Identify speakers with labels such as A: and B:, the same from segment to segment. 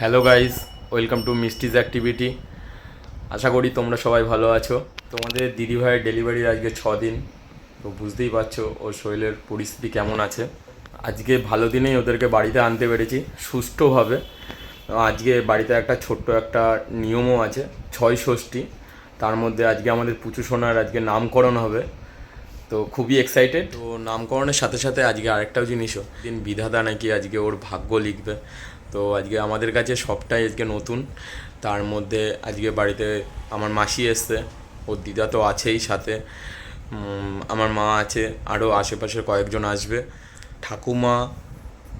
A: Hello guys, welcome to মিষ্টিজ activity. আশা করি তোমরা সবাই ভালো আছো। তোমাদের দিদিভাইয়ের ডেলিভারির আজকে 6 দিন, তো বুঝতেই পারছো ওর শরীরের পরিস্থিতি কেমন আছে। আজকে ভালো দিনেই ওদেরকে বাড়িতে আনতে পেরেছি সুষ্ঠুভাবে। আজকে বাড়িতে একটা ছোট্ট একটা নিয়মও আছে, ছয় ষষ্ঠী। তার মধ্যে আজকে আমাদের পুচু সোনার আজকে নামকরণ হবে, তো খুবই এক্সাইটেড। তো নামকরণের সাথে সাথে আজকে আরেকটাও জিনিসও, দিন বিধাতা নাকি আজকে ওর ভাগ্য লিখবে। তো আজকে আমাদের কাছে সবটাই আজকে নতুন। তার মধ্যে আজকে বাড়িতে আমার মাসি এসছে, ওর দিদা তো আছেই সাথে, আমার মা আছে, আরও আশেপাশের কয়েকজন আসবে, ঠাকুমা,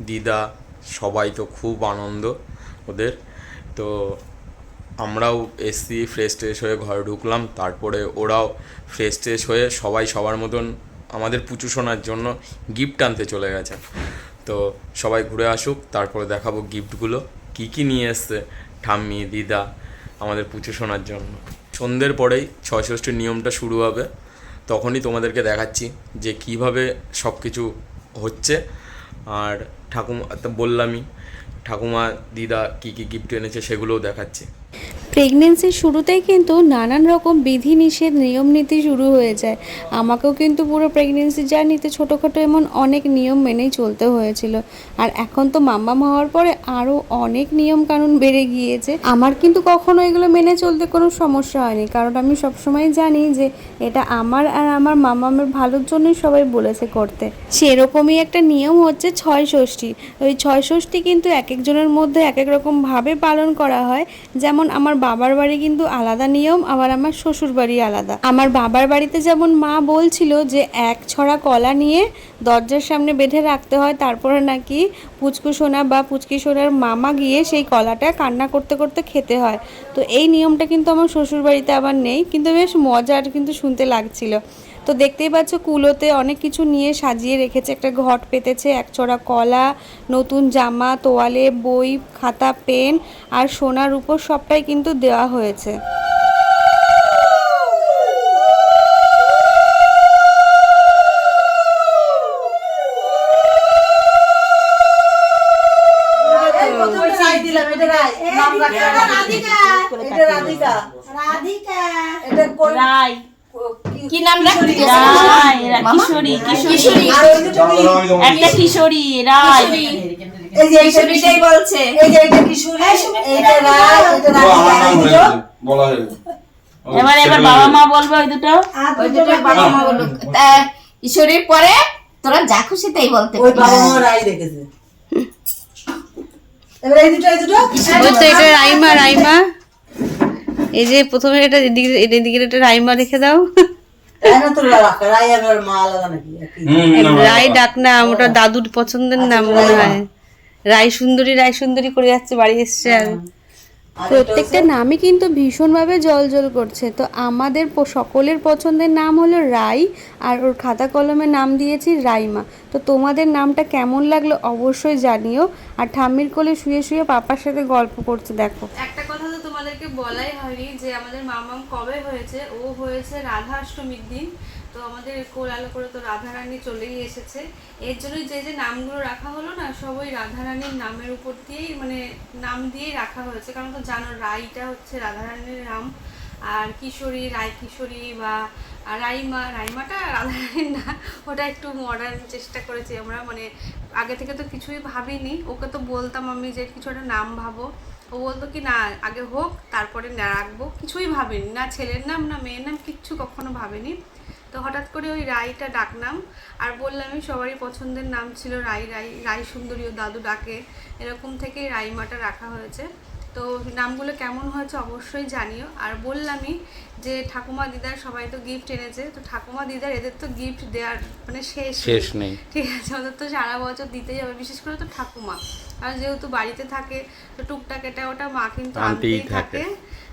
A: দিদা, সবাই। তো খুব আনন্দ ওদের। তো আমরাও এসছি, ফ্রেশ ট্রেশ হয়ে ঘরে ঢুকলাম, তারপরে ওরাও ফ্রেশ ট্রেশ হয়ে সবাই সবার মতন আমাদের পুচু শোনার জন্য গিফট আনতে চলে গেছে। তো সবাই ঘুরে আসুক, তারপরে দেখাবো গিফটগুলো কী কী নিয়ে এসছে ঠাম্মি, দিদা আমাদের পুচু শোনার জন্য। সন্ধ্যের পরেই ছয় ষষ্ঠীর নিয়মটা শুরু হবে, তখনই তোমাদেরকে দেখাচ্ছি যে কীভাবে সব কিছু হচ্ছে। আর ঠাকুমা তো বললামই, ঠাকুমা দিদা কী কী গিফট এনেছে সেগুলোও দেখাচ্ছি।
B: প্রেগনেন্সির শুরুতেই কিন্তু নানান রকম বিধিনিষেধ নিয়ম নীতি শুরু হয়ে যায়। আমাকেও কিন্তু পুরো প্রেগনেন্সি জার্নিতে ছোটোখাটো এমন অনেক নিয়ম মেনেই চলতে হয়েছিল। আর এখন তো মাম্মাম হওয়ার পরে আরও অনেক নিয়ম কানুন বেড়ে গিয়েছে। আমার কিন্তু কখনো এগুলো মেনে চলতে কোনো সমস্যা হয়নি, কারণ আমি সবসময় জানি যে এটা আমার আর আমার মাম্মামের ভালোর জন্যই সবাই বলেছে করতে। সেরকমই একটা নিয়ম হচ্ছে ছয় ষষ্ঠী। ওই ছয় ষষ্ঠী কিন্তু এক একজনের মধ্যে এক এক রকমভাবে পালন করা হয়। যেমন আমার বাবার বাড়ি কিন্তু আলাদা নিয়ম, আবার আমার শ্বশুর বাড়ি আলাদা। আমার বাবার বাড়িতে যেমন মা বলছিল যে এক ছড়া কলা নিয়ে দরজার সামনে বেঁধে রাখতে হয়, তারপরে নাকি পুচকু সোনা বা পুচকি সোনার মামা গিয়ে সেই কলাটা কান্না করতে করতে খেতে হয়। তো এই নিয়মটা কিন্তু আমার শ্বশুর বাড়িতে আবার নেই, কিন্তু বেশ মজার কিন্তু শুনতে লাগছিল। তো দেখতেই পাচ্ছ কুলোতে অনেক কিছু নিয়ে সাজিয়ে রেখেছে, একটা ঘট পেতেছে, এক ছড়া কলা, নতুন জামা, তোয়ালে, বই, খাতা, পেন আর সোনার উপর সবটাই কিন্তু দেওয়া হয়েছে।
C: কি নাম রাখলি? রায়, কিশোরী, কিশোরী, একটা কিশোরী রায়। এই যে কিশোরীটাই বলছে, এই যে এটা কিশোরী, এটা রায়, এটা রাধিকা। বলা হবে এবার বাবা মা বলবে, ওই দুটো বাবা মা বলবে। কিশোরীর পরে তোরা যা খুশি তাই বলতে। ওই বাবা মা রায় রেখেছে। এবার এই দুটো
B: ওই তো এটা রাইমা, রাইমা। এই যে প্রথমে এটা এদিকে এটা রাইমা রেখে দাও। রায় ডাক নাম, ওটা দাদুর পছন্দের নাম মনে হয়। রায় সুন্দরী, রায় সুন্দরী করে যাচ্ছে, বাড়ি এসছে। আর প্রত্যেকটা নামই কিন্তু ভীষণভাবে জল করছে। তো আমাদের সকলের পছন্দের নাম হলো রাই, আর ওর খাতা কলমে নাম দিয়েছি রাইমা। তো তোমাদের নামটা কেমন লাগলো অবশ্যই জানিও। আর ঠাম্মির কোলে শুয়ে শুয়ে পাপার সাথে গল্প করছে, দেখো। একটা কথা তো তোমাদেরকে বলাই হয়নি যে আমাদের মামাম কবে হয়েছে। ও হয়েছে রাধা অষ্টমীর দিন। তো আমাদের কোল আলো করে তো রাধারানী চলেই এসেছে। এর জন্যই যে যে নামগুলো রাখা হলো না, সব ওই রাধারানীর নামের উপর দিয়েই মানে নাম দিয়েই রাখা হয়েছে। কারণ তো জানো রাইটা হচ্ছে রাধারানীর নাম, আর কিশোরী, রায় কিশোরী বা রাইমা, রাইমাটা রাধারানীর না, ওটা একটু মডার্ন চেষ্টা করেছি আমরা। মানে আগে থেকে তো কিছুই ভাবিনি, ওকে তো বলতাম আমি যে কিছু একটা নাম ভাবো, ও বলতো কি না আগে হোক তারপরে না রাখবো। কিছুই ভাবিনি, না ছেলের নাম না মেয়ের নাম, কিচ্ছু কখনো ভাবিনি। তো হঠাৎ করে ওই রাইটা ডাকনাম, আর বললামই সবারই পছন্দের নাম ছিল রাই। রাই সুন্দরী ও দাদু ডাকে, এরকম থেকেই রাইমাটা রাখা হয়েছে। তো নামগুলো কেমন হয়েছে অবশ্যই জানিও। আর বললামই যে ঠাকুমা দিদার সবাই তো গিফট এনেছে, তো ঠাকুমা দিদার এদের তো গিফট দেওয়ার মানে শেষ নেই, ঠিক আছে। ওদের তো সারা বছর দিতেই হবে, বিশেষ করে তো ঠাকুমা, আর যেহেতু বাড়িতে থাকে তো টুকটাক এটা ওটা মা কিন্তু আনতেই থাকে।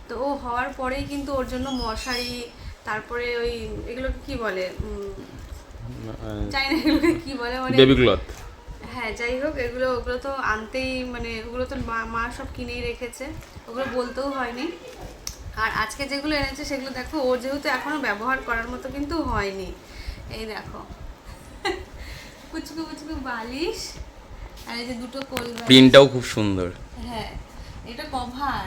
B: তো ও হওয়ার পরেই কিন্তু ওর জন্য মশারি, তারপরে ওই এগুলোকে কি বলে চাই না, এগুলোকে কি বলে মানে বেবি ক্লথ, হ্যাঁ যাই হোক, ওগুলো তো আনতেই, মানে ওগুলো তো মা সব কিনেই রেখেছে, ওগুলো বলতেও হয়নি। আর আজকে যেগুলো এনেছে সেগুলো দেখো, ওর যেহেতু এখনো ব্যবহার করার মতো কিন্তু হয়নি। এই দেখো পুচকু পুচকু বালিশ, আর এই যে দুটো কোল, প্রিন্টটাও খুব সুন্দর। হ্যাঁ, এটা কভার।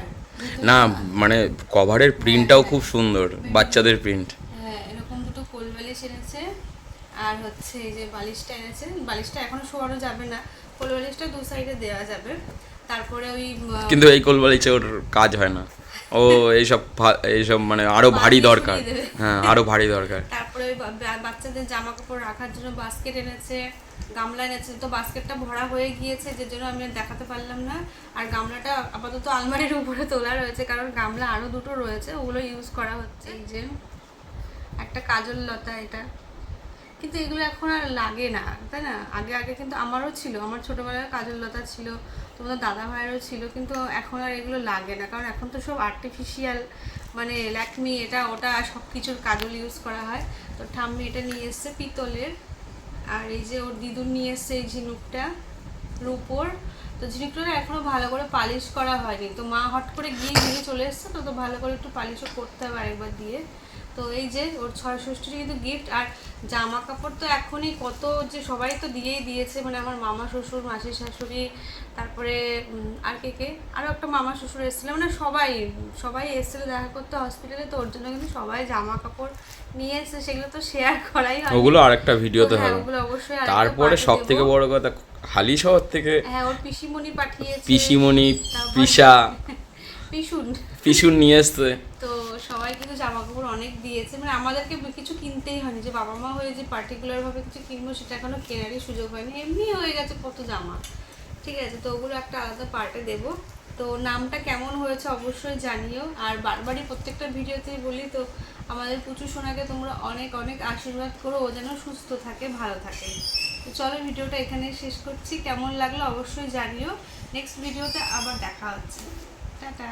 A: না মানে কভারের প্রিন্টটাও খুব সুন্দর, বাচ্চাদের প্রিন্ট।
B: হ্যাঁ, এরকম দুটো কোল বালিশ এনেছে আর হচ্ছে এই যে বালিশটা এনেছে। বালিশটা এখনো শোয়ানো যাবে না, কোল বালিশটা দু সাইডে দেওয়া যাবে। তারপরে ওই
A: কিন্তু এই কোলবালিশে ওর কাজ হয় না, ও এইসব মানে আরো ভারী দরকার। হ্যাঁ, আরো ভারী দরকার।
B: তারপরে ওই বাচ্চাদের জামা কাপড় রাখার জন্য বাস্কেট এনেছে, গামলা এনেছে। তো বাস্কেটটা ভরা হয়ে গিয়েছে, যে জন্য আমি আর দেখাতে পারলাম না। আর গামলাটা আপাতত আলমারির উপরে তোলা রয়েছে, কারণ গামলা আরো দুটো রয়েছে, ওগুলো ইউজ করা হচ্ছে। এই যে একটা কাজল লতা, এটা কিন্তু এগুলো এখন আর লাগে না, তাই না? আগে আগে কিন্তু আমারও ছিল, আমার ছোটবেলায় কাজল লতা ছিল, তোমাদের দাদা ভাইয়েরও ছিল, কিন্তু এখন আর এগুলো লাগে না, কারণ এখন তো সব আর্টিফিশিয়াল, মানে ল্যাকমি এটা ওটা সব কিছুর কাজল ইউজ করা হয়। তো ঠাম্মি এটা নিয়ে এসছে পিতলের। আর এই যে ওর দিদুর নিয়ে এসছে এই ঝিনুকটা রূপোর। তো ঝিনুকটা এখনো ভালো করে পালিশ করা হয়নি, তো মা হট করে গিয়ে নিয়ে চলে এসছে, তো ভালো করে একটু পালিশও করতে হবে আরেকবার দিয়ে। তো এই যে ওর ৬ ষষ্ঠীর কিন্তু গিফট। আর জামা কাপড় তো এখনই কত যে সবাই তো দিয়েই দিয়েছে, মানে আমার মামা শ্বশুর, মাসির শাশুড়ি, তারপরে আর কে আরও একটা মামা শ্বশুর এসেছিলো, মানে সবাই এসেছিলো দেখা করতে হসপিটালে। তো ওর জন্য কিন্তু সবাই জামা কাপড় নিয়ে এসেছে, সেগুলো তো শেয়ার করাই হয়,
A: ওগুলো আরেকটা ভিডিওতে
B: হ্যাঁ,
A: হবে।
B: ওগুলো অবশ্যই।
A: তারপরে সব থেকে বড় কথা, হালি শহর থেকে
B: হ্যাঁ, ওর পিসিমণি পাঠিয়েছে,
A: পিসিমণি,
B: পিসুন
A: পিসুন নিয়ে এসছে।
B: তো সবাই কিন্তু জামা কাপড় অনেক দিয়েছে, মানে আমাদেরকে কিছু কিনতেই হয়নি, যে বাবা মা হয়ে যে পার্টিকুলার ভাবে কিছু কিনবো সেটা এখনো কেনারই সুযোগ হয়নি, এমনি হয়ে গেছে কত জামা। ঠিক আছে, তো ওগুলো একটা আলাদা পার্টে দেবো। তো নামটা কেমন হয়েছে অবশ্যই জানিও। আর বারবারই প্রত্যেকটা ভিডিওতেই বলি, তো আমাদের পুচু সোনাকে তোমরা অনেক অনেক আশীর্বাদ করো, ও যেন সুস্থ থাকে, ভালো থাকে। তো চলো ভিডিওটা এখানে শেষ করছি, কেমন লাগলো অবশ্যই জানিও। নেক্সট ভিডিওতে আবার দেখা হচ্ছে, টাটা।